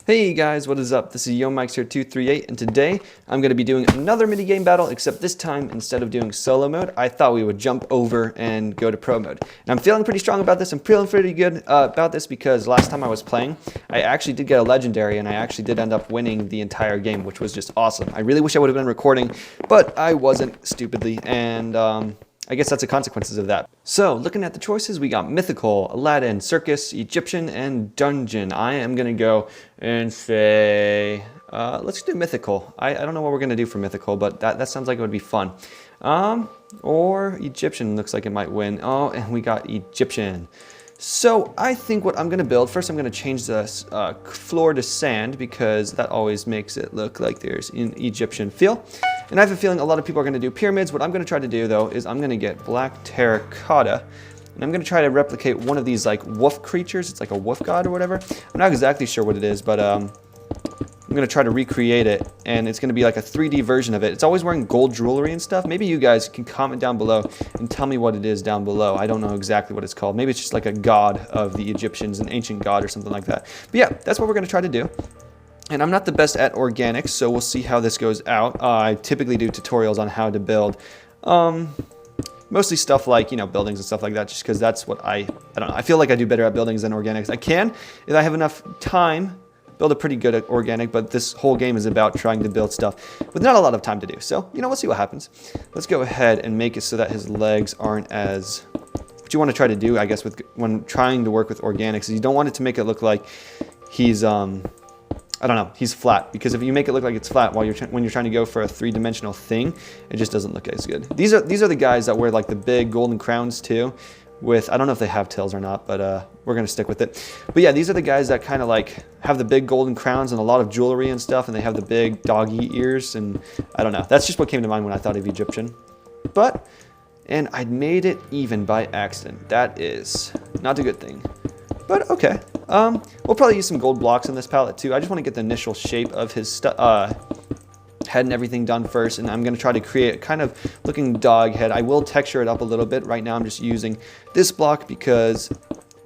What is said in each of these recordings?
Hey guys, what is up? This is YoMikes here 238, and today I'm going to be doing another minigame battle, except this time, instead of doing solo mode, I thought we would jump over and go to pro mode. And I'm feeling pretty strong about this. I'm feeling pretty good about this because last time I was playing, I actually did get a legendary, and I actually did end up winning the entire game, which was just awesome. I really wish I would have been recording, but I wasn't, stupidly, and I guess that's the consequences of that. So, looking at the choices, we got Mythical, Aladdin, Circus, Egyptian, and Dungeon. I am going to go and say, let's do Mythical. I don't know what we're going to do for Mythical, but that sounds like it would be fun. Or Egyptian looks like it might win. Oh, and we got Egyptian. So I think what I'm going to build, first I'm going to change the floor to sand because that always makes it look like there's an Egyptian feel. And I have a feeling a lot of people are going to do pyramids. What I'm going to try to do though is I'm going to get black terracotta and I'm going to try to replicate one of these like wolf creatures. It's like a wolf god or whatever. I'm not exactly sure what it is, but I'm going to try to recreate it, and it's going to be like a 3D version of it. It's always wearing gold jewelry and stuff. Maybe you guys can comment down below and tell me what it is down below. I don't know exactly what it's called. Maybe it's just like a god of the Egyptians, an ancient god or something like that. But yeah, that's what we're going to try to do. And I'm not the best at organics, so we'll see how this goes out. I typically do tutorials on how to build. Mostly stuff like, you know, buildings and stuff like that, just because that's what I don't know. I feel like I do better at buildings than organics. I can, if I have enough time, build a pretty good at organic, but this whole game is about trying to build stuff with not a lot of time to do. So, you know, we'll see what happens. Let's go ahead and make it so that his legs aren't as... What you want to try to do, I guess, when trying to work with organics is you don't want it to make it look like he's, I don't know, he's flat. Because if you make it look like it's flat when you're trying to go for a three-dimensional thing, it just doesn't look as good. These are the guys that wear like the big golden crowns too. With, I don't know if they have tails or not, but we're going to stick with it. But yeah, these are the guys that kind of like have the big golden crowns and a lot of jewelry and stuff, and they have the big doggy ears, and I don't know. That's just what came to mind when I thought of Egyptian. And I made it even by accident. That is not a good thing. But okay. We'll probably use some gold blocks in this palette too. I just want to get the initial shape of his head and everything done first, and I'm going to try to create a kind of looking dog head. I will texture it up a little bit. Right now I'm just using this block because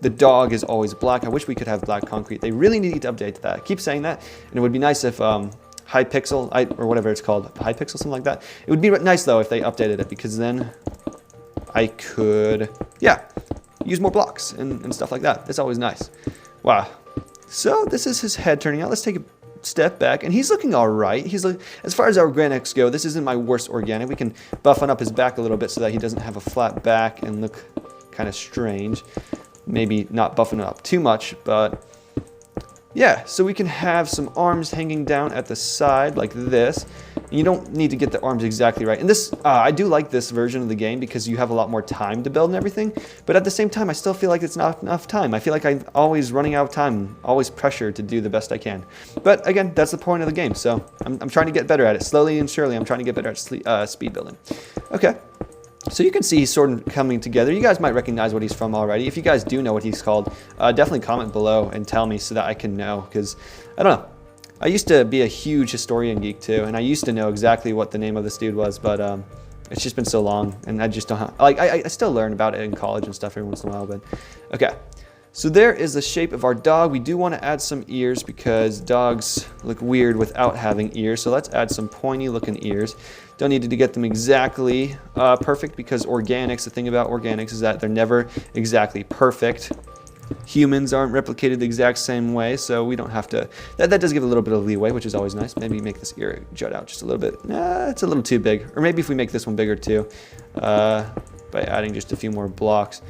the dog is always black. I wish we could have black concrete. They really need to update that. I keep saying that, and it would be nice if Hypixel, or whatever it's called, Hypixel, something like that. It would be nice though if they updated it, because then I could, yeah, use more blocks and stuff like that. It's always nice. Wow. So this is his head turning out. Let's take a step back, and he's looking all right. He's like, as far as our organics go, this isn't my worst organic. We can buffen up his back a little bit so that he doesn't have a flat back and look kind of strange. Maybe not buffing it up too much, but yeah, so we can have some arms hanging down at the side like this. You don't need to get the arms exactly right. And this, I do like this version of the game because you have a lot more time to build and everything. But at the same time, I still feel like it's not enough time. I feel like I'm always running out of time, always pressured to do the best I can. But again, that's the point of the game. So I'm trying to get better at it. Slowly and surely, I'm trying to get better at speed building. Okay. So you can see he's sort of coming together. You guys might recognize what he's from already. If you guys do know what he's called, definitely comment below and tell me so that I can know. Because, I don't know. I used to be a huge historian geek too, and I used to know exactly what the name of this dude was, but it's just been so long, and I just don't have, like, I still learn about it in college and stuff every once in a while, but okay. So there is the shape of our dog. We do want to add some ears because dogs look weird without having ears, so let's add some pointy looking ears. Don't need to get them exactly perfect because organics, the thing about organics is that they're never exactly perfect. Humans aren't replicated the exact same way, so we don't have to... That does give a little bit of leeway, which is always nice. Maybe make this ear jut out just a little bit. Nah, it's a little too big. Or maybe if we make this one bigger too, by adding just a few more blocks.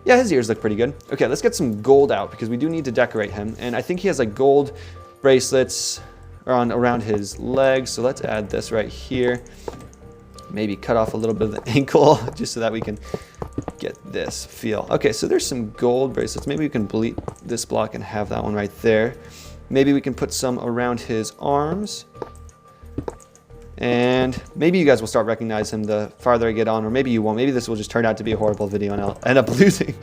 Yeah, his ears look pretty good. Okay, let's get some gold out because we do need to decorate him. And I think he has like gold bracelets around his legs, so let's add this right here. Maybe cut off a little bit of the ankle just so that we can get this feel. Okay, so there's some gold bracelets. Maybe we can delete this block and have that one right there. Maybe we can put some around his arms. And maybe you guys will start recognizing him the farther I get on, or maybe you won't. Maybe this will just turn out to be a horrible video and I'll end up losing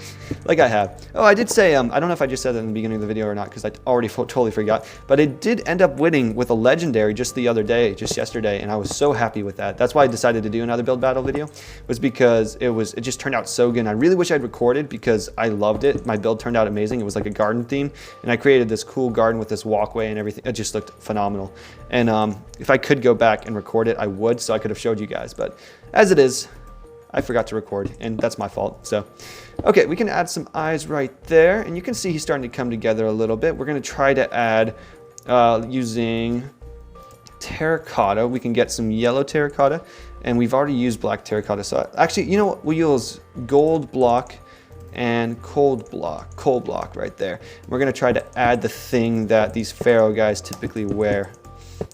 like I have. Oh, I did say, I don't know if I just said that in the beginning of the video or not, because I already totally forgot, but I did end up winning with a legendary just the other day, just yesterday, and I was so happy with that. That's why I decided to do another build battle video, was because it just turned out so good. And I really wish I'd recorded because I loved it. My build turned out amazing. It was like a garden theme, and I created this cool garden with this walkway and everything. It just looked phenomenal. And if I could go back and record it, I would, so I could have showed you guys. But as it is, I forgot to record, and that's my fault. So, okay, we can add some eyes right there, and you can see he's starting to come together a little bit. We're going to try to add using terracotta. We can get some yellow terracotta, and we've already used black terracotta. So actually, you know what? We'll use gold block and coal block right there. We're going to try to add the thing that these pharaoh guys typically wear.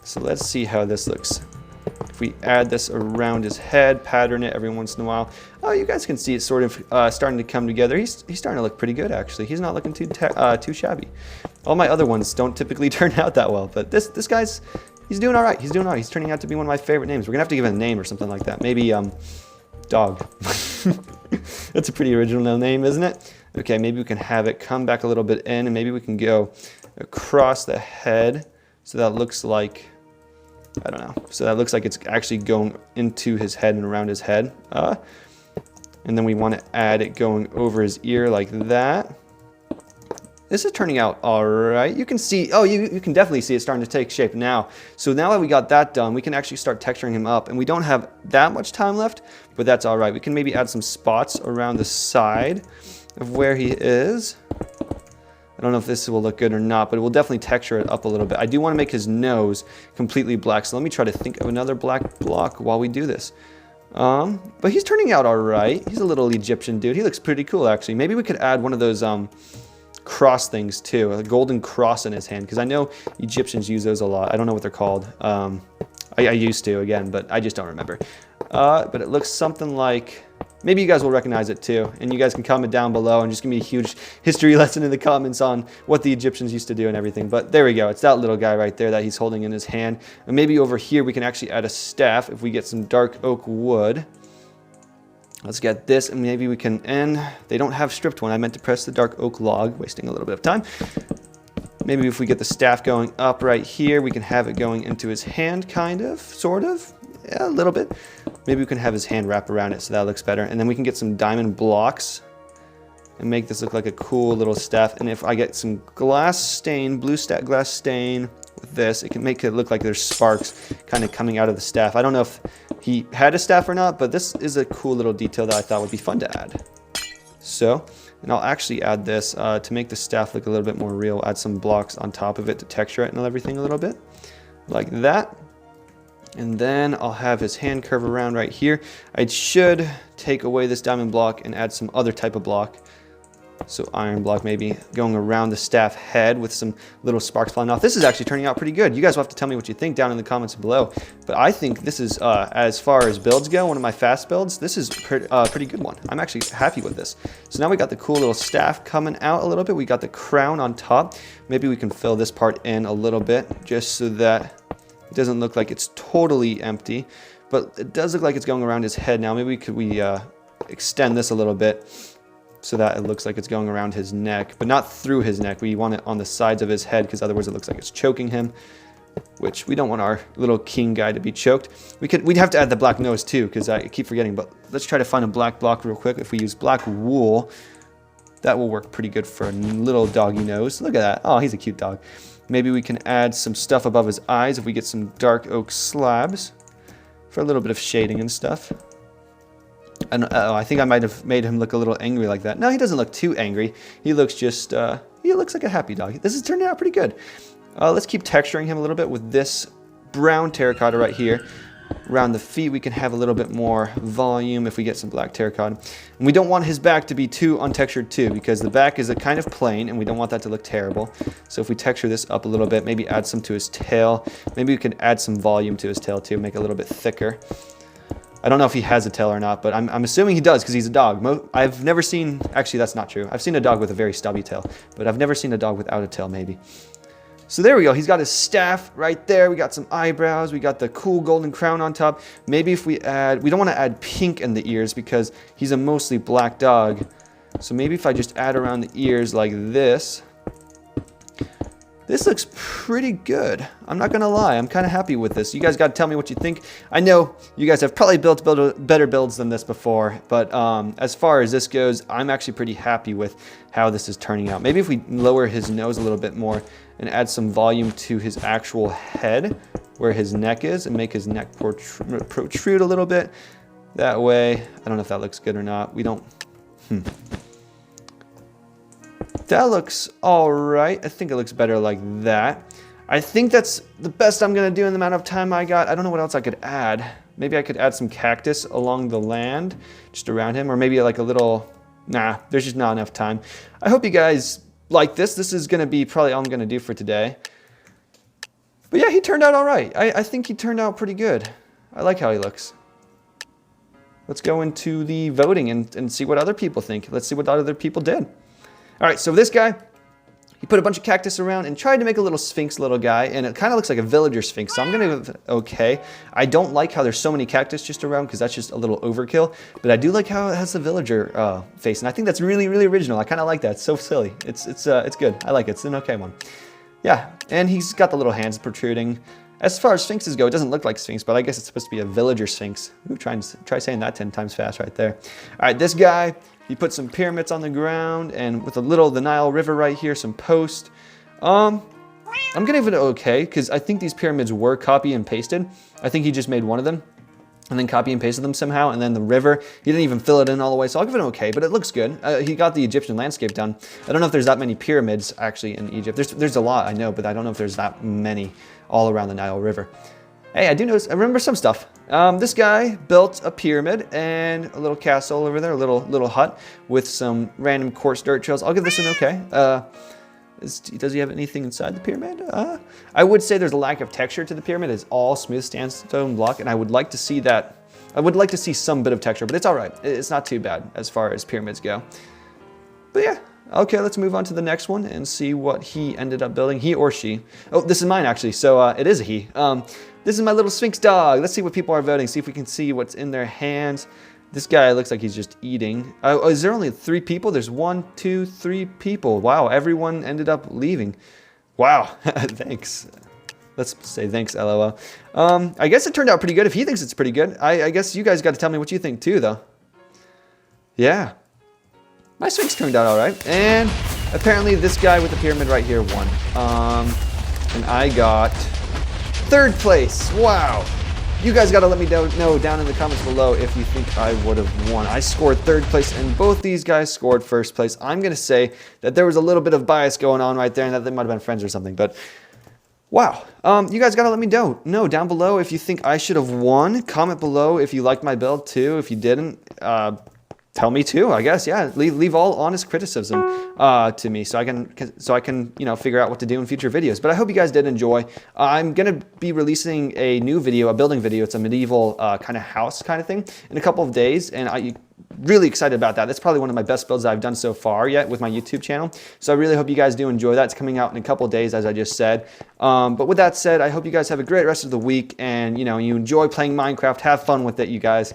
So let's see how this looks. If we add this around his head, pattern it every once in a while. Oh, you guys can see it sort of starting to come together. He's starting to look pretty good, actually. He's not looking too shabby. All my other ones don't typically turn out that well, but this guy's, he's doing all right. He's doing all right. He's turning out to be one of my favorite names. We're gonna have to give him a name or something like that. Maybe Dog. That's a pretty original name, isn't it? Okay, maybe we can have it come back a little bit in, and maybe we can go across the head. So that looks like, I don't know. So that looks like it's actually going into his head and around his head. And then we want to add it going over his ear like that. This is turning out all right. You can see, oh, you can definitely see it starting to take shape now. So now that we got that done, we can actually start texturing him up. And we don't have that much time left, but that's all right. We can maybe add some spots around the side of where he is. I don't know if this will look good or not, but it will definitely texture it up a little bit. I do want to make his nose completely black, so let me try to think of another black block while we do this. But he's turning out all right. He's a little Egyptian dude. He looks pretty cool, actually. Maybe we could add one of those cross things too, a golden cross in his hand, because I know Egyptians use those a lot. I don't know what they're called. I used to, again, but I just don't remember. But it looks something like, maybe you guys will recognize it too, and you guys can comment down below and just give me a huge history lesson in the comments on what the Egyptians used to do and everything. But there we go. It's that little guy right there that he's holding in his hand. And maybe over here we can actually add a staff if we get some dark oak wood. Let's get this, and maybe we can end. They don't have stripped one. I meant to press the dark oak log, wasting a little bit of time. Maybe if we get the staff going up right here, we can have it going into his hand, kind of, sort of. Yeah, a little bit. Maybe we can have his hand wrap around it so that looks better. And then we can get some diamond blocks and make this look like a cool little staff. And if I get some glass stain, glass stain with this, it can make it look like there's sparks kind of coming out of the staff. I don't know if he had a staff or not, but this is a cool little detail that I thought would be fun to add. So, and I'll actually add this to make the staff look a little bit more real. Add some blocks on top of it to texture it and everything a little bit, like that. And then I'll have his hand curve around right here. I should take away this diamond block and add some other type of block. So iron block maybe going around the staff head with some little sparks flying off. This is actually turning out pretty good. You guys will have to tell me what you think down in the comments below. But I think this is, as far as builds go, one of my fast builds. This is a pretty good one. I'm actually happy with this. So now we got the cool little staff coming out a little bit. We got the crown on top. Maybe we can fill this part in a little bit just so that it doesn't look like it's totally empty, but it does look like it's going around his head now. Maybe we extend this a little bit so that it looks like it's going around his neck, but not through his neck. We want it on the sides of his head because otherwise it looks like it's choking him, which we don't want our little king guy to be choked. We'd have to add the black nose too because I keep forgetting, but let's try to find a black block real quick. If we use black wool, that will work pretty good for a little doggy nose. Look at that. Oh, he's a cute dog. Maybe we can add some stuff above his eyes if we get some dark oak slabs for a little bit of shading and stuff. And I think I might have made him look a little angry like that. No, he doesn't look too angry. He looks just, he looks like a happy dog. This is turning out pretty good. Let's keep texturing him a little bit with this brown terracotta right here. Around the feet, we can have a little bit more volume if we get some black terracotta. And we don't want his back to be too untextured too, because the back is a kind of plain and we don't want that to look terrible. So if we texture this up a little bit, maybe add some to his tail. Maybe we could add some volume to his tail too, make it a little bit thicker. I don't know if he has a tail or not, but I'm assuming he does because he's a dog. I've never seen, actually that's not true. I've seen a dog with a very stubby tail, but I've never seen a dog without a tail maybe. So there we go. He's got his staff right there. We got some eyebrows. We got the cool golden crown on top. Maybe if we add, we don't want to add pink in the ears because he's a mostly black dog. So maybe if I just add around the ears like this. This looks pretty good. I'm not gonna lie, I'm kind of happy with this. You guys got to tell me what you think. I know you guys have probably built better builds than this before, but as far as this goes, I'm actually pretty happy with how this is turning out. Maybe if we lower his nose a little bit more and add some volume to his actual head, where his neck is, and make his neck protrude a little bit. That way, I don't know if that looks good or not. We don't, That looks all right. I think it looks better like that. I think that's the best I'm gonna do in the amount of time I got. I don't know what else I could add. Maybe I could add some cactus along the land, just around him, or maybe like a little, nah, there's just not enough time. I hope you guys like this. This is gonna be probably all I'm gonna do for today. But yeah, he turned out all right. I think he turned out pretty good. I like how he looks. Let's go into the voting and see what other people think. Let's see what other people did. All right, so this guy, he put a bunch of cactus around and tried to make a little sphinx little guy, and it kind of looks like a villager sphinx, so I'm gonna give it okay. I don't like how there's so many cactus just around because that's just a little overkill, but I do like how it has the villager face, and I think that's really, really original. I kind of like that. It's so silly. It's good. I like it. It's an okay one. Yeah, and he's got the little hands protruding. As far as sphinxes go, it doesn't look like sphinx, but I guess it's supposed to be a villager sphinx. Ooh, try saying that 10 times fast right there. All right, this guy, he put some pyramids on the ground, and with the Nile River right here, some posts. I'm gonna give it an okay, because I think these pyramids were copy and pasted. I think he just made one of them, and then copy and pasted them somehow, and then the river, he didn't even fill it in all the way, so I'll give it an okay, but it looks good. He got the Egyptian landscape done. I don't know if there's that many pyramids, actually, in Egypt. There's a lot, I know, but I don't know if there's that many all around the Nile River. Hey, I remember some stuff. This guy built a pyramid and a little castle over there, a little hut with some random coarse dirt trails. I'll give this an okay. Does he have anything inside the pyramid? I would say there's a lack of texture to the pyramid. It's all smooth sandstone block, and I would like to see that. I would like to see some bit of texture, but it's all right. It's not too bad as far as pyramids go. But yeah. Okay, let's move on to the next one and see what he ended up building, he or she. Oh, this is mine actually, so it is a he. This is my little Sphinx dog. Let's see what people are voting, see if we can see what's in their hands. This guy looks like he's just eating. Oh, is there only 3 people? There's 1, 2, 3 people. Wow, everyone ended up leaving. Wow, thanks. Let's say thanks, LOL. I guess it turned out pretty good. If he thinks it's pretty good, I guess you guys got to tell me what you think too, though. Yeah. My Sphinx turned out all right, and apparently this guy with the pyramid right here won. And I got 3rd place. Wow. You guys got to let me know down in the comments below if you think I would have won. I scored 3rd place, and both these guys scored 1st place. I'm going to say that there was a little bit of bias going on right there, and that they might have been friends or something, but wow. You guys got to let me know down below if you think I should have won. Comment below if you liked my build too. If you didn't, tell me too, I guess. Yeah, leave all honest criticism to me so I can figure out what to do in future videos. But I hope you guys did enjoy. I'm gonna be releasing a new video, a building video. It's a medieval kind of house kind of thing in a couple of days, and I'm really excited about that. That's probably one of my best builds I've done so far yet with my YouTube channel. So I really hope you guys do enjoy that. It's coming out in a couple of days, as I just said. But with that said, I hope you guys have a great rest of the week, and you enjoy playing Minecraft. Have fun with it, you guys.